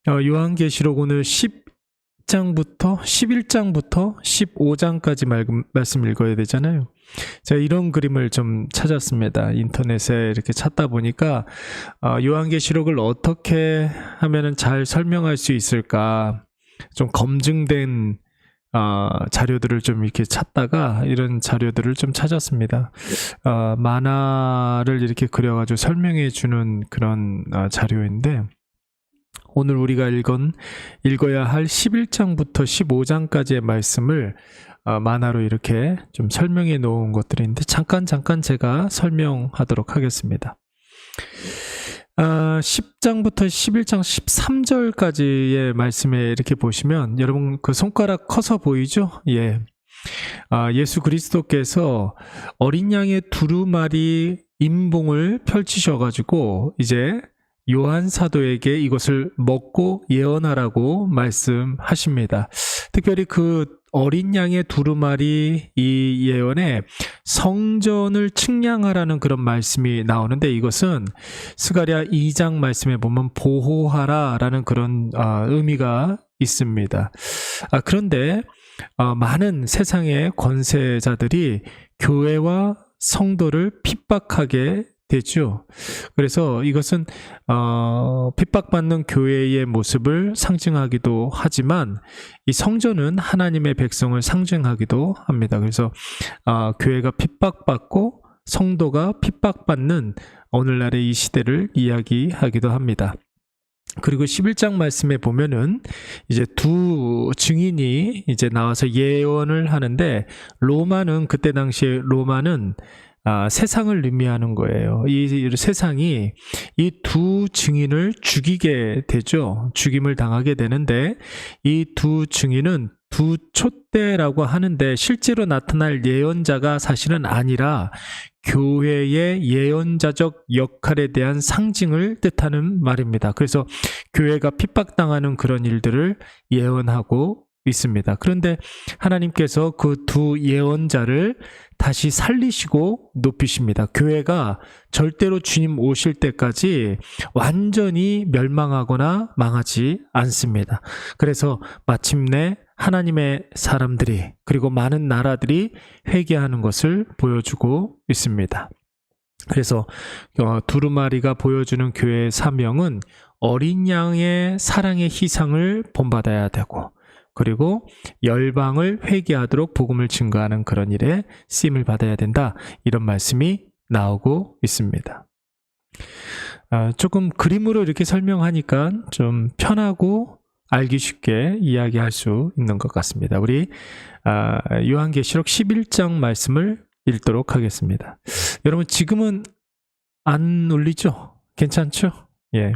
요한계시록 오늘 11장부터 15장까지 말씀 읽어야 되잖아요. 제가 이런 그림을 좀 찾았습니다. 인터넷에 이렇게 찾다 보니까 요한계시록을 어떻게 하면은 잘 설명할 수 있을까, 좀 검증된 자료들을 좀 이렇게 찾다가 이런 자료들을 좀 찾았습니다. 만화를 이렇게 그려가지고 설명해 주는 그런 자료인데, 오늘 우리가 읽어야 할 11장부터 15장까지의 말씀을 만화로 이렇게 좀 설명해 놓은 것들인데, 잠깐 제가 설명하도록 하겠습니다. 10장부터 11장 13절까지의 말씀에 이렇게 보시면, 여러분 그 손가락 커서 보이죠? 예. 예수 그리스도께서 어린 양의 두루마리 임봉을 펼치셔가지고 이제 요한 사도에게 이것을 먹고 예언하라고 말씀하십니다. 특별히 그 어린 양의 두루마리 이 예언에 성전을 측량하라는 그런 말씀이 나오는데, 이것은 스가랴 2장 말씀에 보면 보호하라 라는 그런 의미가 있습니다. 그런데 많은 세상의 권세자들이 교회와 성도를 핍박하게 되죠. 그래서 이것은 핍박받는 교회의 모습을 상징하기도 하지만, 이 성전은 하나님의 백성을 상징하기도 합니다. 그래서 교회가 핍박받고 성도가 핍박받는 오늘날의 이 시대를 이야기하기도 합니다. 그리고 11장 말씀에 보면은 이제 두 증인이 이제 나와서 예언을 하는데, 그때 당시에 로마는 세상을 의미하는 거예요. 이 세상이 이 두 증인을 죽이게 되죠. 죽임을 당하게 되는데, 이 두 증인은 두 촛대라고 하는데, 실제로 나타날 예언자가 사실은 아니라 교회의 예언자적 역할에 대한 상징을 뜻하는 말입니다. 그래서 교회가 핍박당하는 그런 일들을 예언하고 있습니다. 그런데 하나님께서 그 두 예언자를 다시 살리시고 높이십니다. 교회가 절대로 주님 오실 때까지 완전히 멸망하거나 망하지 않습니다. 그래서 마침내 하나님의 사람들이, 그리고 많은 나라들이 회개하는 것을 보여주고 있습니다. 그래서 두루마리가 보여주는 교회의 사명은 어린 양의 사랑의 희생을 본받아야 되고, 그리고 열방을 회개하도록 복음을 증거하는 그런 일에 쓰임을 받아야 된다, 이런 말씀이 나오고 있습니다. 조금 그림으로 이렇게 설명하니까 좀 편하고 알기 쉽게 이야기할 수 있는 것 같습니다. 우리 요한계시록 11장 말씀을 읽도록 하겠습니다. 여러분 지금은 안 울리죠? 괜찮죠? 예.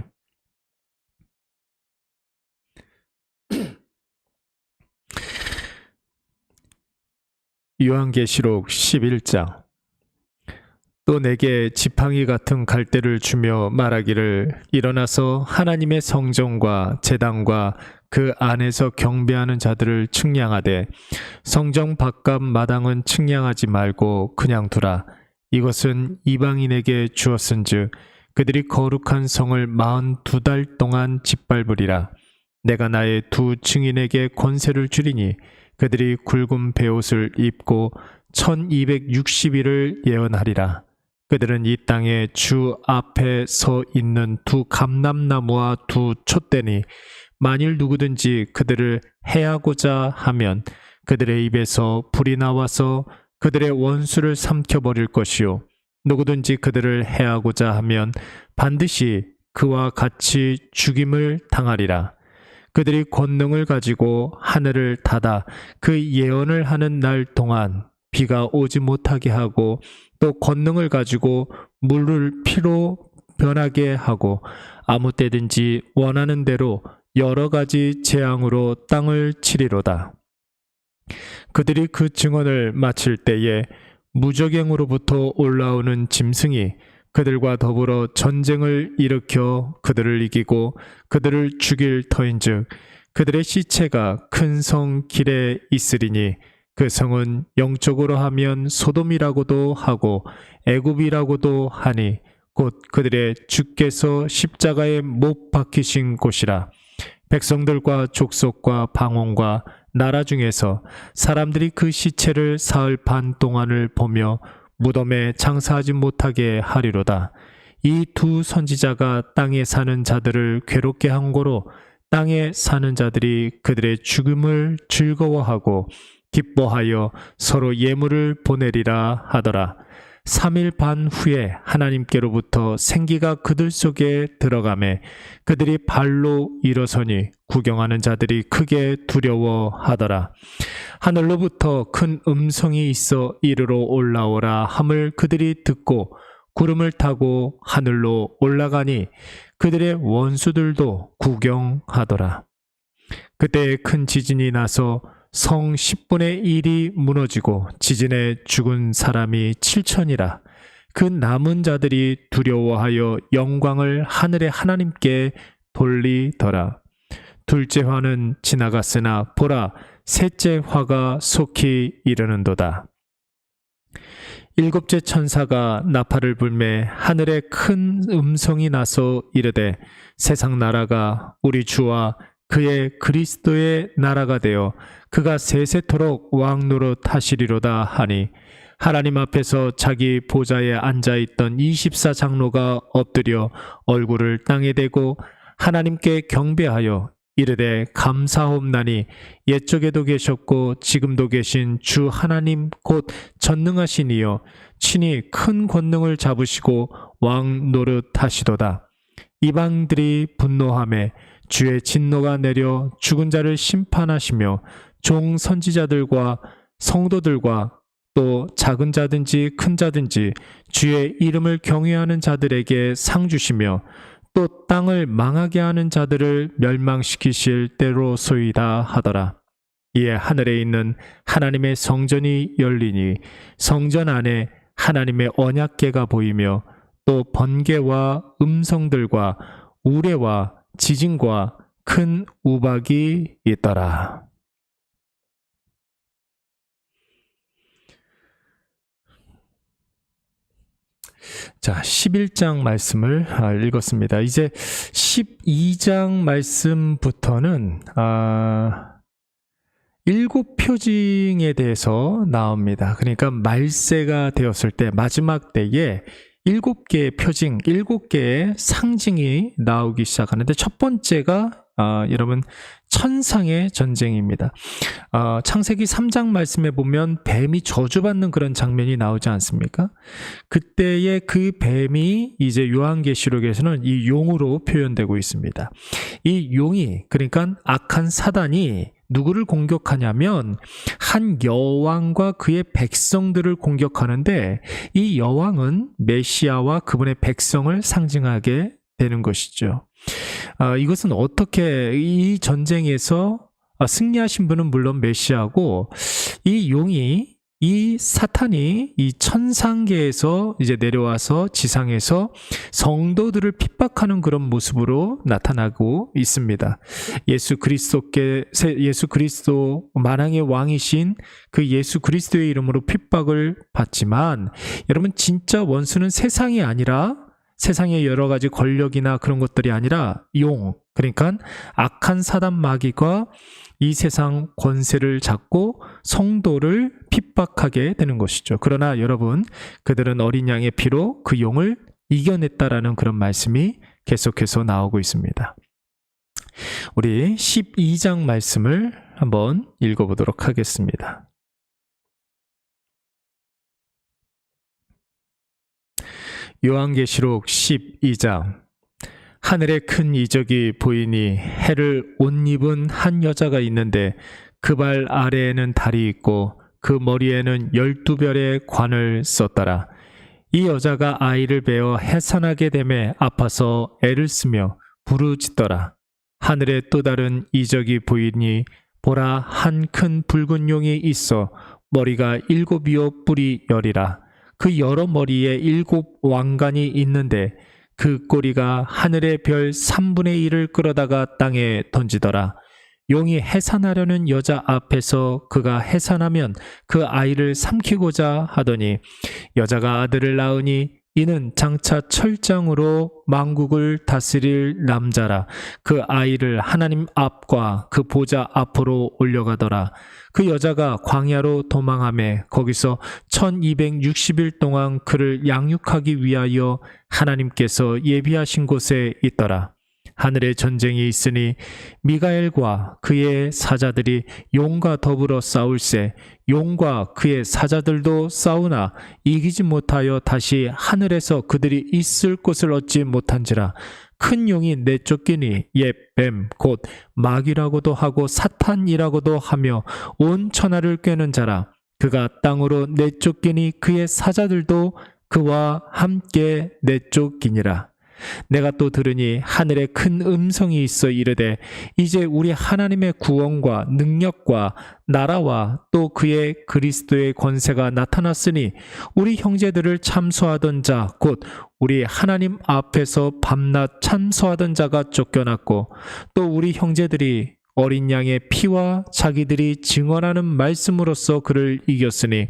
요한계시록 11장. 또 내게 지팡이 같은 갈대를 주며 말하기를, 일어나서 하나님의 성전과 제단과 그 안에서 경배하는 자들을 측량하되, 성전 바깥 마당은 측량하지 말고 그냥 두라. 이것은 이방인에게 주었은즉 그들이 거룩한 성을 42달 동안 짓밟으리라. 내가 나의 두 증인에게 권세를 주리니 그들이 굵은 베옷을 입고 1260일을 예언하리라. 그들은 이 땅에 주 앞에 서 있는 두 감람나무와 두 촛대니, 만일 누구든지 그들을 해하고자 하면 그들의 입에서 불이 나와서 그들의 원수를 삼켜버릴 것이요, 누구든지 그들을 해하고자 하면 반드시 그와 같이 죽임을 당하리라. 그들이 권능을 가지고 하늘을 닫아 그 예언을 하는 날 동안 비가 오지 못하게 하고, 또 권능을 가지고 물을 피로 변하게 하고, 아무 때든지 원하는 대로 여러 가지 재앙으로 땅을 치리로다. 그들이 그 증언을 마칠 때에 무적행으로부터 올라오는 짐승이 그들과 더불어 전쟁을 일으켜 그들을 이기고 그들을 죽일 터인즉, 그들의 시체가 큰 성 길에 있으리니, 그 성은 영적으로 하면 소돔이라고도 하고 애굽이라고도 하니, 곧 그들의 주께서 십자가에 못 박히신 곳이라. 백성들과 족속과 방언과 나라 중에서 사람들이 그 시체를 사흘 반 동안을 보며 무덤에 장사하지 못하게 하리로다. 이 두 선지자가 땅에 사는 자들을 괴롭게 한 고로 땅에 사는 자들이 그들의 죽음을 즐거워하고 기뻐하여 서로 예물을 보내리라 하더라. 3일 반 후에 하나님께로부터 생기가 그들 속에 들어가매 그들이 발로 일어서니 구경하는 자들이 크게 두려워하더라. 하늘로부터 큰 음성이 있어 이르러 올라오라 함을 그들이 듣고 구름을 타고 하늘로 올라가니 그들의 원수들도 구경하더라. 그때 큰 지진이 나서 성 10분의 1이 무너지고 지진에 죽은 사람이 7천이라. 그 남은 자들이 두려워하여 영광을 하늘의 하나님께 돌리더라. 둘째 화는 지나갔으나 보라, 셋째 화가 속히 이르는도다. 일곱째 천사가 나팔을 불매 하늘에 큰 음성이 나서 이르되 세상 나라가 우리 주와 그의 그리스도의 나라가 되어 그가 세세토록 왕 노릇하시리로다 하니 하나님 앞에서 자기 보좌에 앉아있던 24장로가 엎드려 얼굴을 땅에 대고 하나님께 경배하여 이르되 감사옵나니 옛적에도 계셨고 지금도 계신 주 하나님 곧 전능하신 이여 친히 큰 권능을 잡으시고 왕 노릇하시도다. 이방들이 분노하매 주의 진노가 내려 죽은 자를 심판하시며 종 선지자들과 성도들과 또 작은 자든지 큰 자든지 주의 이름을 경외하는 자들에게 상 주시며 또 땅을 망하게 하는 자들을 멸망시키실 때로소이다 하더라. 이에 하늘에 있는 하나님의 성전이 열리니 성전 안에 하나님의 언약궤가 보이며 또 번개와 음성들과 우레와 지진과 큰 우박이 있더라. 자, 11장 말씀을 읽었습니다. 이제 12장 말씀부터는 7표징에 대해서 나옵니다. 그러니까 말세가 되었을 때 마지막 때에 7개의 표징, 7개의 상징이 나오기 시작하는데 첫 번째가 여러분 천상의 전쟁입니다. 창세기 3장 말씀에 보면 뱀이 저주받는 그런 장면이 나오지 않습니까? 그때의 그 뱀이 이제 요한계시록에서는 이 용으로 표현되고 있습니다. 이 용이 그러니까 악한 사단이 누구를 공격하냐면 한 여왕과 그의 백성들을 공격하는데 이 여왕은 메시아와 그분의 백성을 상징하게 되는 것이죠. 이것은 어떻게 이 전쟁에서 승리하신 분은 물론 메시아고 이 용이 이 사탄이 이 천상계에서 이제 내려와서 지상에서 성도들을 핍박하는 그런 모습으로 나타나고 있습니다. 예수 그리스도 만왕의 왕이신 그 예수 그리스도의 이름으로 핍박을 받지만 여러분 진짜 원수는 세상이 아니라 세상의 여러 가지 권력이나 그런 것들이 아니라 그러니까 악한 사단 마귀가 이 세상 권세를 잡고 성도를 핍박하게 되는 것이죠. 그러나 여러분, 그들은 어린 양의 피로 그 용을 이겨냈다라는 그런 말씀이 계속해서 나오고 있습니다. 우리 12장 말씀을 한번 읽어보도록 하겠습니다. 요한계시록 12장. 하늘에 큰 이적이 보이니 해를 옷 입은 한 여자가 있는데 그 발 아래에는 달이 있고 그 머리에는 12별의 관을 썼더라. 이 여자가 아이를 베어 해산하게 되매 아파서 애를 쓰며 부르짖더라. 하늘에 또 다른 이적이 보이니 보라, 한 큰 붉은 용이 있어 머리가 7이요 뿔이 10이라. 그 여러 머리에 7 왕관이 있는데 그 꼬리가 하늘의 별 3분의 1을 끌어다가 땅에 던지더라. 용이 해산하려는 여자 앞에서 그가 해산하면 그 아이를 삼키고자 하더니 여자가 아들을 낳으니 이는 장차 철장으로 만국을 다스릴 남자라. 그 아이를 하나님 앞과 그 보좌 앞으로 올려가더라. 그 여자가 광야로 도망하매 거기서 1260일 동안 그를 양육하기 위하여 하나님께서 예비하신 곳에 있더라. 하늘에 전쟁이 있으니 미가엘과 그의 사자들이 용과 더불어 싸울세. 용과 그의 사자들도 싸우나 이기지 못하여 다시 하늘에서 그들이 있을 곳을 얻지 못한지라. 큰 용이 내쫓기니 옛 뱀 곧 마귀라고도 하고 사탄이라고도 하며 온 천하를 꿰는 자라. 그가 땅으로 내쫓기니 그의 사자들도 그와 함께 내쫓기니라. 내가 또 들으니 하늘에 큰 음성이 있어 이르되 이제 우리 하나님의 구원과 능력과 나라와 또 그의 그리스도의 권세가 나타났으니 우리 형제들을 참소하던 자 곧 우리 하나님 앞에서 밤낮 참소하던 자가 쫓겨났고 또 우리 형제들이 어린 양의 피와 자기들이 증언하는 말씀으로써 그를 이겼으니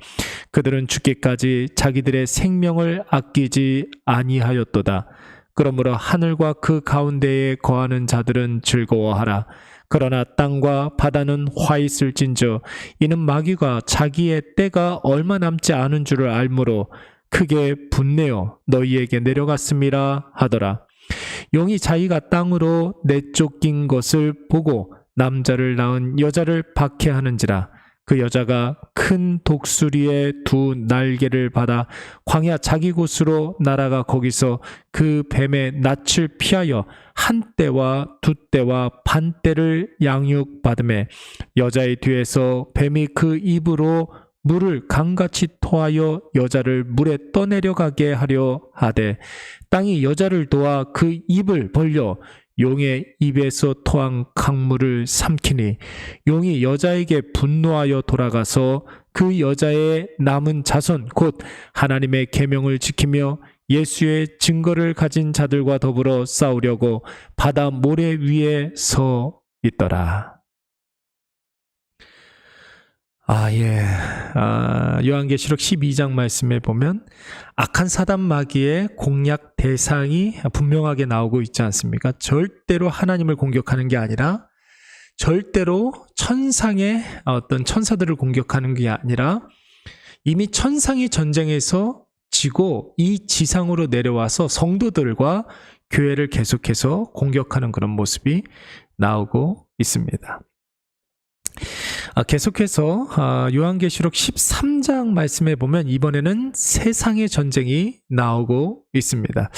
그들은 죽기까지 자기들의 생명을 아끼지 아니하였도다. 그러므로 하늘과 그 가운데에 거하는 자들은 즐거워하라. 그러나 땅과 바다는 화 있을진저 이는 마귀가 자기의 때가 얼마 남지 않은 줄을 알므로 크게 분내어 너희에게 내려갔음이라 하더라. 용이 자기가 땅으로 내쫓긴 것을 보고 남자를 낳은 여자를 박해하는지라. 그 여자가 큰 독수리의 두 날개를 받아 광야 자기 곳으로 날아가 거기서 그 뱀의 낯을 피하여 한 때와 두 때와 반 때를 양육받음에 여자의 뒤에서 뱀이 그 입으로 물을 강같이 토하여 여자를 물에 떠내려가게 하려 하되 땅이 여자를 도와 그 입을 벌려 용의 입에서 토한 강물을 삼키니 용이 여자에게 분노하여 돌아가서 그 여자의 남은 자손 곧 하나님의 계명을 지키며 예수의 증거를 가진 자들과 더불어 싸우려고 바다 모래 위에 서 있더라. 요한계시록 12장 말씀에 보면 악한 사단 마귀의 공략 대상이 분명하게 나오고 있지 않습니까? 절대로 하나님을 공격하는 게 아니라 절대로 천상의 어떤 천사들을 공격하는 게 아니라 이미 천상이 전쟁에서 지고 이 지상으로 내려와서 성도들과 교회를 계속해서 공격하는 그런 모습이 나오고 있습니다. 계속해서 요한계시록 13장 말씀에 보면 이번에는 세상의 전쟁이 나오고 있습니다.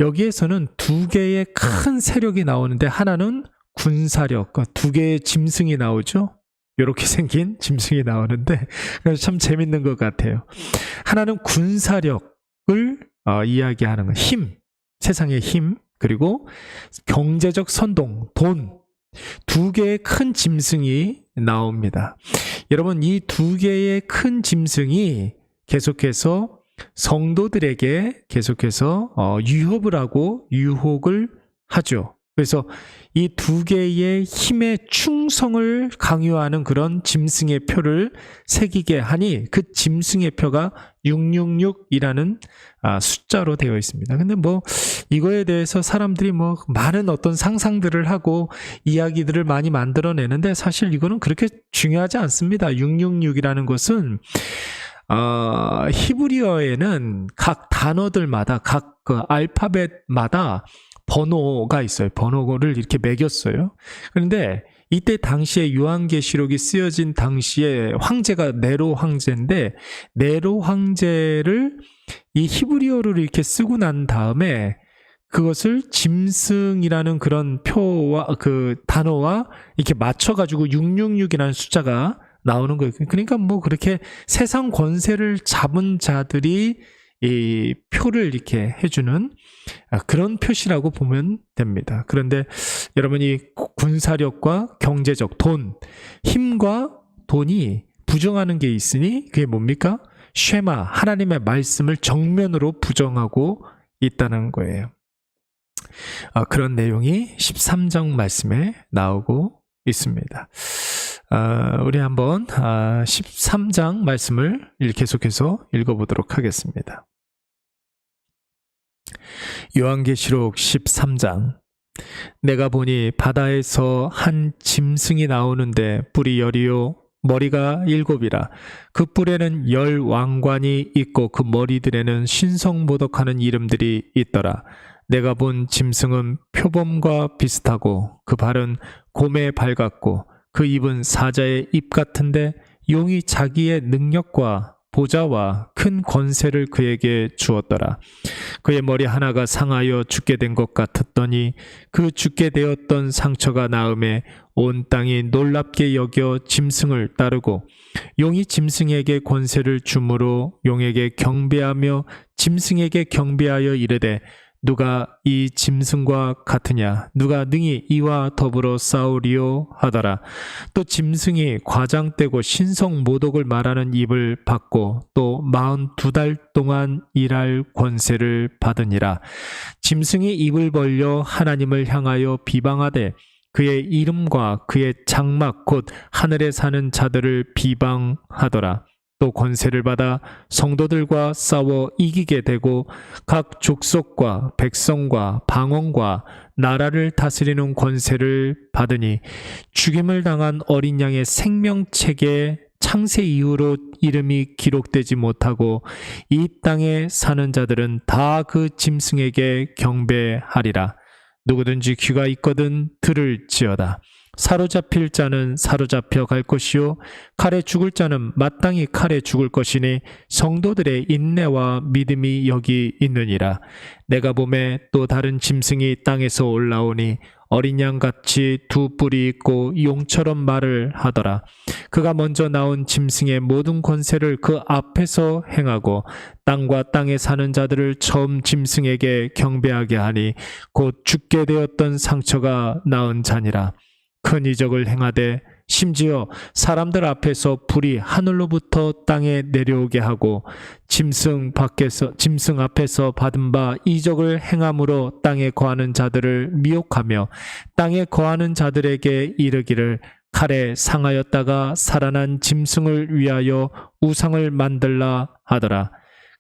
여기에서는 두 개의 큰 세력이 나오는데 하나는 군사력, 두 개의 짐승이 나오죠. 이렇게 생긴 짐승이 나오는데 참 재밌는 것 같아요. 하나는 군사력을 이야기하는 것, 힘, 세상의 힘, 그리고 경제적 선동, 돈, 두 개의 큰 짐승이 나옵니다. 여러분, 이 두 개의 큰 짐승이 계속해서 성도들에게 계속해서 유혹을 하고 유혹을 하죠. 그래서 이 두 개의 힘의 충성을 강요하는 그런 짐승의 표를 새기게 하니 그 짐승의 표가 666이라는 숫자로 되어 있습니다. 근데 이거에 대해서 사람들이 많은 어떤 상상들을 하고 이야기들을 많이 만들어내는데 사실 이거는 그렇게 중요하지 않습니다. 666이라는 것은 히브리어에는 각 단어들마다 각 그 알파벳마다 번호가 있어요. 번호를 이렇게 매겼어요. 그런데 이때 당시에 요한계시록이 쓰여진 당시에 황제가 네로 황제인데 네로 황제를 이 히브리어를 이렇게 쓰고 난 다음에 그것을 짐승이라는 그런 표와 그 단어와 이렇게 맞춰가지고 666이라는 숫자가 나오는 거예요. 그러니까 그렇게 세상 권세를 잡은 자들이 이 표를 이렇게 해주는 그런 표시라고 보면 됩니다. 그런데 여러분이 군사력과 경제적 돈, 힘과 돈이 부정하는 게 있으니 그게 뭡니까? 쉐마, 하나님의 말씀을 정면으로 부정하고 있다는 거예요. 그런 내용이 13장 말씀에 나오고 있습니다. 우리 한번 13장 말씀을 계속해서 읽어보도록 하겠습니다. 요한계시록 13장. 내가 보니 바다에서 한 짐승이 나오는데 뿔이 열이요 머리가 7이라. 그 뿔에는 10 왕관이 있고 그 머리들에는 신성모독하는 이름들이 있더라. 내가 본 짐승은 표범과 비슷하고 그 발은 곰의 발 같고 그 입은 사자의 입 같은데 용이 자기의 능력과 보좌와 큰 권세를 그에게 주었더라. 그의 머리 하나가 상하여 죽게 된 것 같았더니 그 죽게 되었던 상처가 나음에 온 땅이 놀랍게 여겨 짐승을 따르고 용이 짐승에게 권세를 주므로 용에게 경배하며 짐승에게 경배하여 이르되 누가 이 짐승과 같으냐? 누가 능히 이와 더불어 싸우리요? 하더라. 또 짐승이 과장되고 신성모독을 말하는 입을 받고 또 42달 동안 일할 권세를 받으니라. 짐승이 입을 벌려 하나님을 향하여 비방하되 그의 이름과 그의 장막 곧 하늘에 사는 자들을 비방하더라. 또 권세를 받아 성도들과 싸워 이기게 되고 각 족속과 백성과 방언과 나라를 다스리는 권세를 받으니 죽임을 당한 어린 양의 생명책에 창세 이후로 이름이 기록되지 못하고 이 땅에 사는 자들은 다 그 짐승에게 경배하리라. 누구든지 귀가 있거든 들을지어다. 사로잡힐 자는 사로잡혀 갈 것이요 칼에 죽을 자는 마땅히 칼에 죽을 것이니 성도들의 인내와 믿음이 여기 있느니라. 내가 보매 또 다른 짐승이 땅에서 올라오니 어린 양같이 두 뿔이 있고 용처럼 말을 하더라. 그가 먼저 나온 짐승의 모든 권세를 그 앞에서 행하고 땅과 땅에 사는 자들을 처음 짐승에게 경배하게 하니 곧 죽게 되었던 상처가 나은 자니라. 큰 이적을 행하되 심지어 사람들 앞에서 불이 하늘로부터 땅에 내려오게 하고 짐승 앞에서 받은 바 이적을 행함으로 땅에 거하는 자들을 미혹하며 땅에 거하는 자들에게 이르기를 칼에 상하였다가 살아난 짐승을 위하여 우상을 만들라 하더라.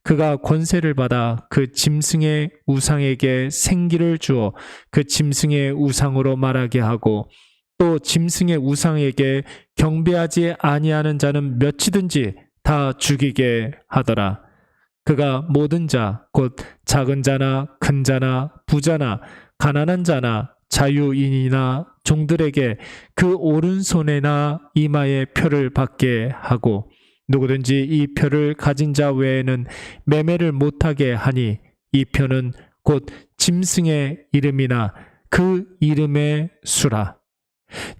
그가 권세를 받아 그 짐승의 우상에게 생기를 주어 그 짐승의 우상으로 말하게 하고 또 짐승의 우상에게 경배하지 아니하는 자는 몇이든지 다 죽이게 하더라. 그가 모든 자, 곧 작은 자나 큰 자나 부자나 가난한 자나 자유인이나 종들에게 그 오른손에나 이마에 표를 받게 하고 누구든지 이 표를 가진 자 외에는 매매를 못하게 하니 이 표는 곧 짐승의 이름이나 그 이름의 수라.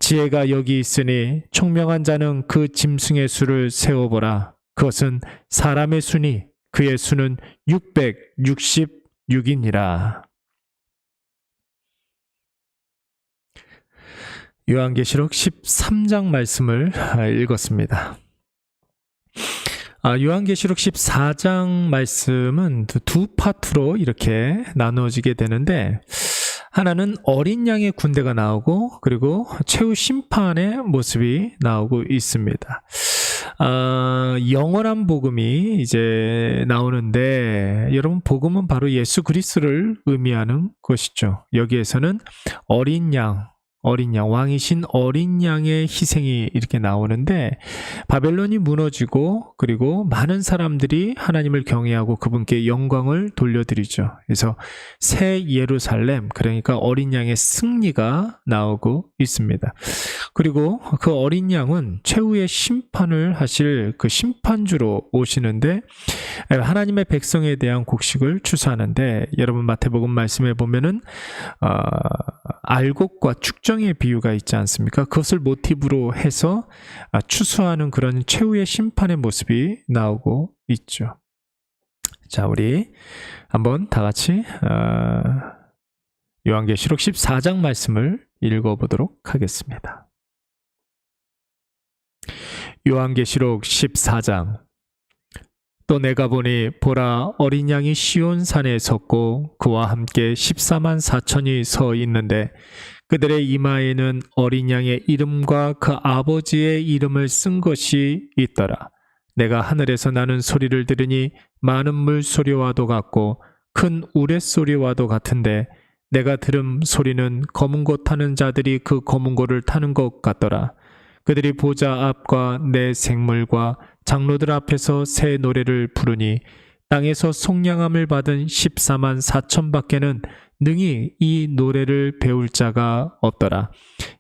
지혜가 여기 있으니 총명한 자는 그 짐승의 수를 세어보라. 그것은 사람의 수니 그의 수는 666이니라. 요한계시록 13장 말씀을 읽었습니다. 요한계시록 14장 말씀은 두 파트로 이렇게 나누어지게 되는데 하나는 어린 양의 군대가 나오고 그리고 최후 심판의 모습이 나오고 있습니다. 영원한 복음이 이제 나오는데 여러분 복음은 바로 예수 그리스도를 의미하는 것이죠. 여기에서는 어린 양, 왕이신 어린 양의 희생이 이렇게 나오는데 바벨론이 무너지고 그리고 많은 사람들이 하나님을 경외하고 그분께 영광을 돌려드리죠. 그래서 새 예루살렘, 그러니까 어린 양의 승리가 나오고 있습니다. 그리고 그 어린 양은 최후의 심판을 하실 그 심판주로 오시는데 하나님의 백성에 대한 곡식을 추수하는데 여러분 마태복음 말씀에 보면은 알곡과 축정의 비유가 있지 않습니까? 그것을 모티브로 해서 추수하는 그런 최후의 심판의 모습이 나오고 있죠. 자, 우리 한번 다 같이 요한계시록 14장 말씀을 읽어보도록 하겠습니다. 요한계시록 14장. 또 내가 보니 보라 어린 양이 시온 산에 섰고 그와 함께 14만 4천이 서 있는데 그들의 이마에는 어린 양의 이름과 그 아버지의 이름을 쓴 것이 있더라. 내가 하늘에서 나는 소리를 들으니 많은 물소리와도 같고 큰 우레소리와도 같은데 내가 들은 소리는 검은 고 타는 자들이 그 검은 고를 타는 것 같더라. 그들이 보좌 앞과 내 생물과 장로들 앞에서 새 노래를 부르니 땅에서 속량함을 받은 14만 4천 밖에는 능히 이 노래를 배울 자가 없더라.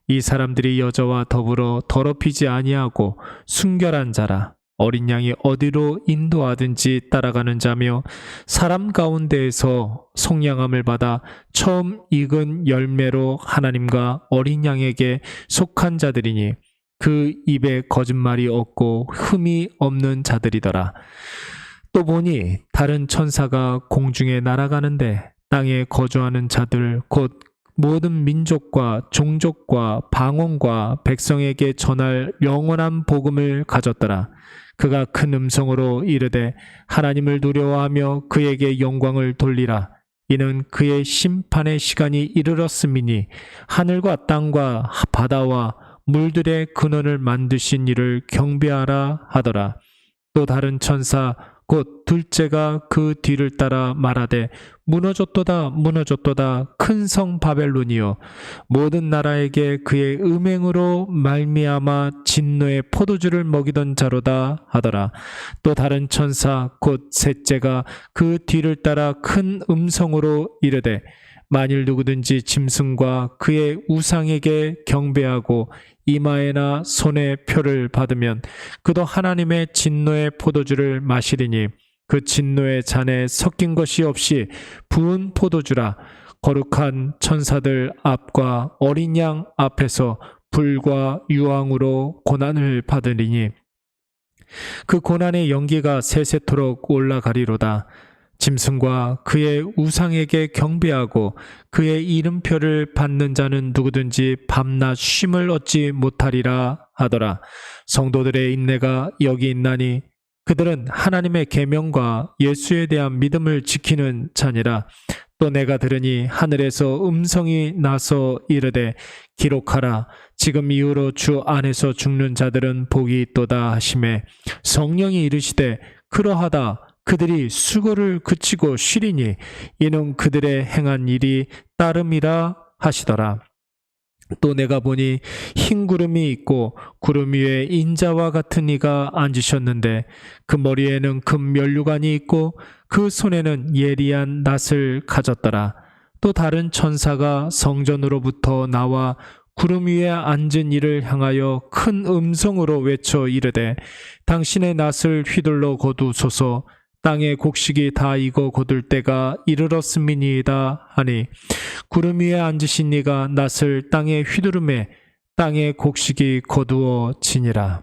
이 사람들이 여자와 더불어 더럽히지 아니하고 순결한 자라. 어린 양이 어디로 인도하든지 따라가는 자며 사람 가운데에서 속량함을 받아 처음 익은 열매로 하나님과 어린 양에게 속한 자들이니 그 입에 거짓말이 없고 흠이 없는 자들이더라. 또 보니 다른 천사가 공중에 날아가는데 땅에 거주하는 자들 곧 모든 민족과 종족과 방언과 백성에게 전할 영원한 복음을 가졌더라. 그가 큰 음성으로 이르되 하나님을 두려워하며 그에게 영광을 돌리라. 이는 그의 심판의 시간이 이르렀음이니 하늘과 땅과 바다와 물들의 근원을 만드신 이를 경배하라 하더라. 또 다른 천사 곧 둘째가 그 뒤를 따라 말하되 무너졌도다 무너졌도다 큰 성 바벨론이여 모든 나라에게 그의 음행으로 말미암아 진노의 포도주를 먹이던 자로다 하더라. 또 다른 천사 곧 셋째가 그 뒤를 따라 큰 음성으로 이르되 만일 누구든지 짐승과 그의 우상에게 경배하고 이마에나 손에 표를 받으면 그도 하나님의 진노의 포도주를 마시리니 그 진노의 잔에 섞인 것이 없이 부은 포도주라. 거룩한 천사들 앞과 어린 양 앞에서 불과 유황으로 고난을 받으리니 그 고난의 연기가 세세토록 올라가리로다. 짐승과 그의 우상에게 경배하고 그의 이름표를 받는 자는 누구든지 밤낮 쉼을 얻지 못하리라 하더라. 성도들의 인내가 여기 있나니 그들은 하나님의 계명과 예수에 대한 믿음을 지키는 자니라. 또 내가 들으니 하늘에서 음성이 나서 이르되 기록하라. 지금 이후로 주 안에서 죽는 자들은 복이 있도다 하시매 성령이 이르시되 그러하다. 그들이 수고를 그치고 쉬리니 이는 그들의 행한 일이 따름이라 하시더라. 또 내가 보니 흰 구름이 있고 구름 위에 인자와 같은 이가 앉으셨는데 그 머리에는 금 면류관이 있고 그 손에는 예리한 낫을 가졌더라. 또 다른 천사가 성전으로부터 나와 구름 위에 앉은 이를 향하여 큰 음성으로 외쳐 이르되 당신의 낫을 휘둘러 거두소서. 땅의 곡식이 다 익어 거둘 때가 이르렀음이니이다 하니 구름 위에 앉으신 이가 낫을 땅에 휘두르매 땅의 곡식이 거두어지니라.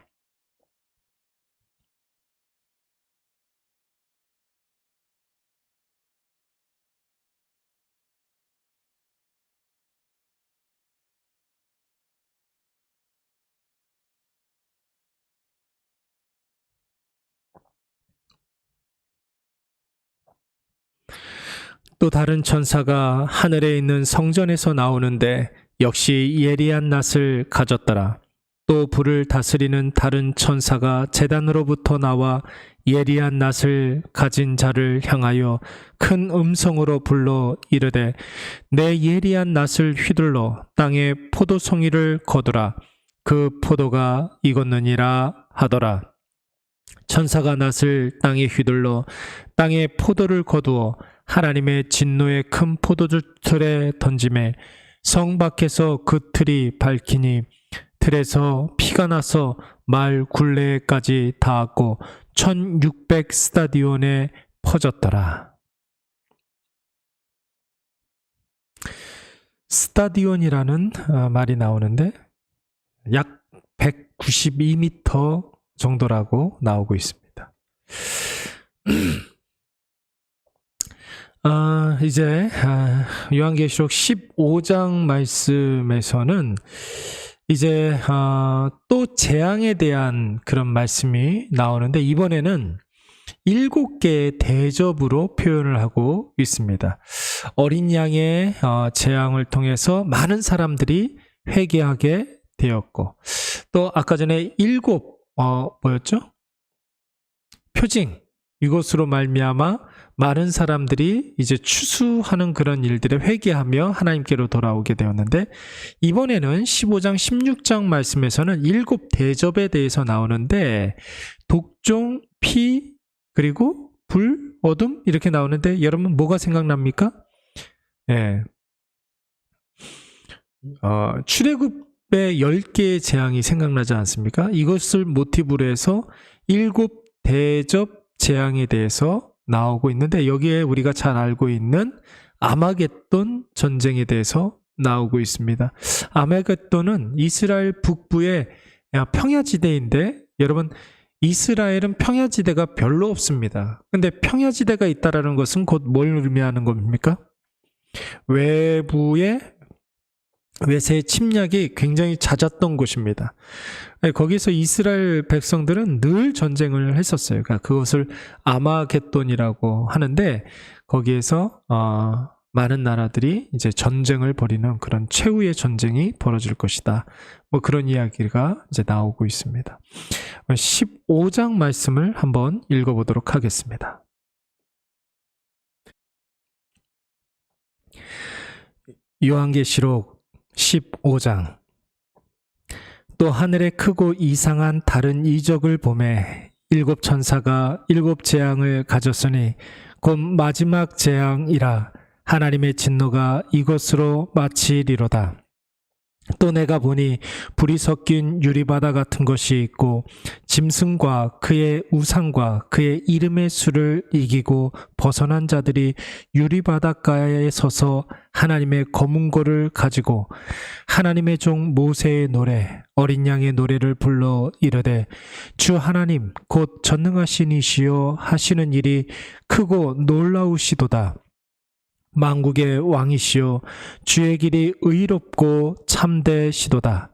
또 다른 천사가 하늘에 있는 성전에서 나오는데 역시 예리한 낫을 가졌더라. 또 불을 다스리는 다른 천사가 제단으로부터 나와 예리한 낫을 가진 자를 향하여 큰 음성으로 불러 이르되 내 예리한 낫을 휘둘러 땅에 포도송이를 거두라. 그 포도가 익었느니라 하더라. 천사가 낫을 땅에 휘둘러 땅에 포도를 거두어 하나님의 진노의 큰 포도주 틀에 던짐에 성 밖에서 그 틀이 밝히니 틀에서 피가 나서 말 굴레까지 닿았고 1600 스타디온에 퍼졌더라. 스타디온이라는 말이 나오는데 약 192m 정도라고 나오고 있습니다. 이제 요한계시록 15장 말씀에서는 이제 또 재앙에 대한 그런 말씀이 나오는데 이번에는 7개의 대접으로 표현을 하고 있습니다. 어린 양의 재앙을 통해서 많은 사람들이 회개하게 되었고 또 아까 전에 7 뭐였죠? 표징 이것으로 말미암아 많은 사람들이 이제 추수하는 그런 일들에 회개하며 하나님께로 돌아오게 되었는데, 이번에는 15장 16장 말씀에서는 7대접에 대해서 나오는데, 독종, 피, 그리고 불, 어둠 이렇게 나오는데, 여러분 뭐가 생각납니까? 예. 출애굽의 10개의 재앙이 생각나지 않습니까? 이것을 모티브로 해서 7대접 재앙에 대해서 나오고 있는데, 여기에 우리가 잘 알고 있는 아마겟돈 전쟁에 대해서 나오고 있습니다. 아마겟돈은 이스라엘 북부의 평야지대인데, 여러분 이스라엘은 평야지대가 별로 없습니다. 근데 평야지대가 있다라는 것은 곧 뭘 의미하는 겁니까? 외세의 침략이 굉장히 잦았던 곳입니다. 거기서 이스라엘 백성들은 늘 전쟁을 했었어요. 그러니까 그것을 아마겟돈이라고 하는데, 거기에서 많은 나라들이 이제 전쟁을 벌이는 그런 최후의 전쟁이 벌어질 것이다. 뭐 그런 이야기가 이제 나오고 있습니다. 15장 말씀을 한번 읽어보도록 하겠습니다. 요한계시록 15장. 또 하늘에 크고 이상한 다른 이적을 보매 7 천사가 7 재앙을 가졌으니 곧 마지막 재앙이라 하나님의 진노가 이것으로 마치리로다. 또 내가 보니 불이 섞인 유리바다 같은 것이 있고, 짐승과 그의 우상과 그의 이름의 수를 이기고 벗어난 자들이 유리바닷가에 서서 하나님의 거문고를 가지고 하나님의 종 모세의 노래 어린 양의 노래를 불러 이르되, 주 하나님 곧 전능하신 이시여 하시는 일이 크고 놀라우시도다. 만국의 왕이시여 주의 길이 의롭고 참되시도다.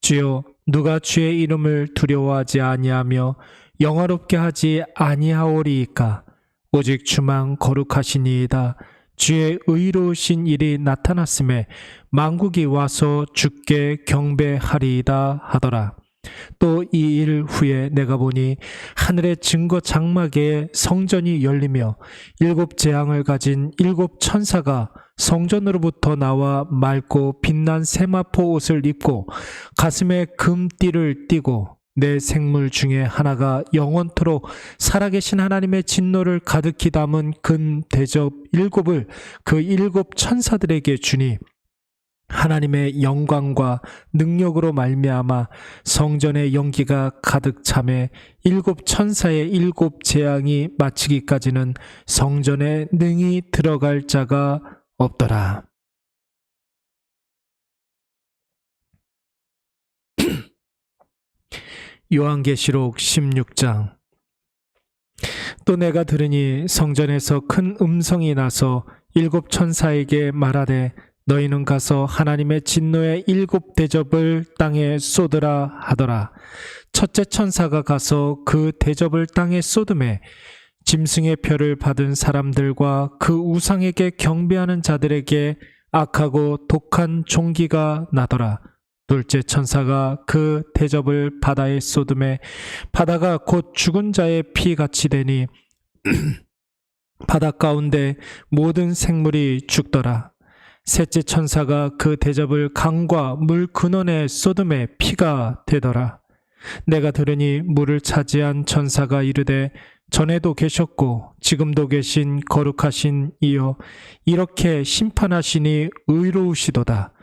주여 누가 주의 이름을 두려워하지 아니하며 영화롭게 하지 아니하오리이까? 오직 주만 거룩하시니이다. 주의 의로우신 일이 나타났음에 만국이 와서 주께 경배하리이다 하더라. 또 이 일 후에 내가 보니 하늘의 증거 장막에 성전이 열리며 7 재앙을 가진 7 천사가 성전으로부터 나와 맑고 빛난 세마포 옷을 입고 가슴에 금띠를 띠고, 내 생물 중에 하나가 영원토록 살아계신 하나님의 진노를 가득히 담은 금 대접 7을 그 7 천사들에게 주니, 하나님의 영광과 능력으로 말미암아 성전의 연기가 가득 차매 7 천사의 7 재앙이 마치기까지는 성전에 능히 들어갈 자가 없더라. 요한계시록 16장. 또 내가 들으니 성전에서 큰 음성이 나서 7 천사에게 말하되, 너희는 가서 하나님의 진노의 7 대접을 땅에 쏟으라 하더라. 첫째 천사가 가서 그 대접을 땅에 쏟음에 짐승의 표를 받은 사람들과 그 우상에게 경배하는 자들에게 악하고 독한 종기가 나더라. 둘째 천사가 그 대접을 바다에 쏟음에 바다가 곧 죽은 자의 피같이 되니 바다 가운데 모든 생물이 죽더라. 셋째 천사가 그 대접을 강과 물 근원에 쏟음에 피가 되더라. 내가 들으니 물을 차지한 천사가 이르되, 전에도 계셨고 지금도 계신 거룩하신 이여, 이렇게 심판하시니 의로우시도다.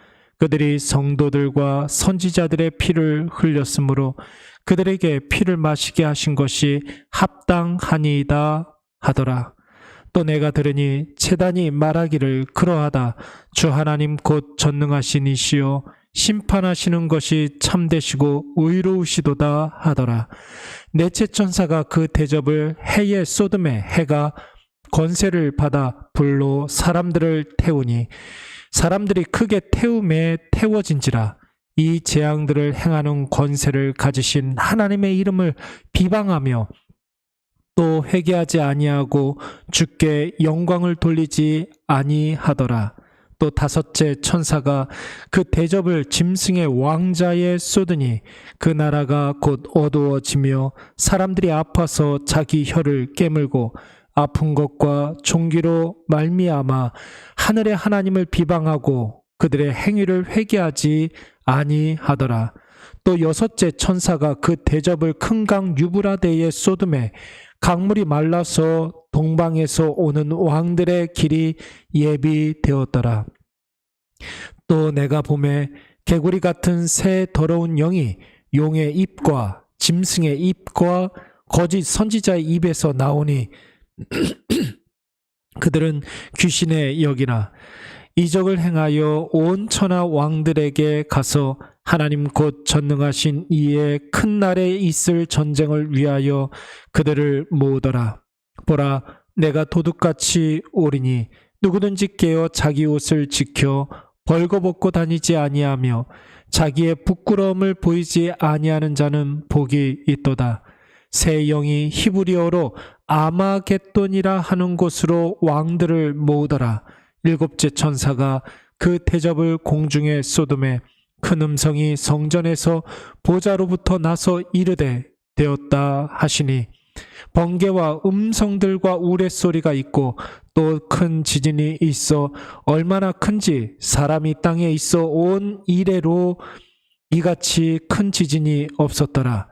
그들이 성도들과 선지자들의 피를 흘렸으므로 그들에게 피를 마시게 하신 것이 합당하니이다 하더라. 또 내가 들으니 제단이 말하기를 그러하다. 주 하나님 곧 전능하신 이시여 심판하시는 것이 참되시고 의로우시도다 하더라. 넷째 천사가 그 대접을 해에 쏟음에 해가 권세를 받아 불로 사람들을 태우니 사람들이 크게 태움에 태워진지라. 이 재앙들을 행하는 권세를 가지신 하나님의 이름을 비방하며 또 회개하지 아니하고 주께 영광을 돌리지 아니하더라. 또 다섯째 천사가 그 대접을 짐승의 왕자에 쏟으니 그 나라가 곧 어두워지며 사람들이 아파서 자기 혀를 깨물고 아픈 것과 종기로 말미암아 하늘의 하나님을 비방하고 그들의 행위를 회개하지 아니하더라. 또 여섯째 천사가 그 대접을 큰 강 유브라데에 쏟음에 강물이 말라서 동방에서 오는 왕들의 길이 예비되었더라. 또 내가 보매 개구리 같은 새 더러운 영이 용의 입과 짐승의 입과 거짓 선지자의 입에서 나오니 그들은 귀신의 역이나 이적을 행하여 온 천하 왕들에게 가서 하나님 곧 전능하신 이의 큰 날에 있을 전쟁을 위하여 그들을 모으더라. 보라, 내가 도둑같이 오리니 누구든지 깨어 자기 옷을 지켜 벌거벗고 다니지 아니하며 자기의 부끄러움을 보이지 아니하는 자는 복이 있도다. 새 영이 히브리어로 아마겟돈이라 하는 곳으로 왕들을 모으더라. 일곱째 천사가 그 대접을 공중에 쏟음에 큰 음성이 성전에서 보좌로부터 나서 이르되 되었다 하시니 번개와 음성들과 우레소리가 있고 또 큰 지진이 있어 얼마나 큰지 사람이 땅에 있어 온 이래로 이같이 큰 지진이 없었더라.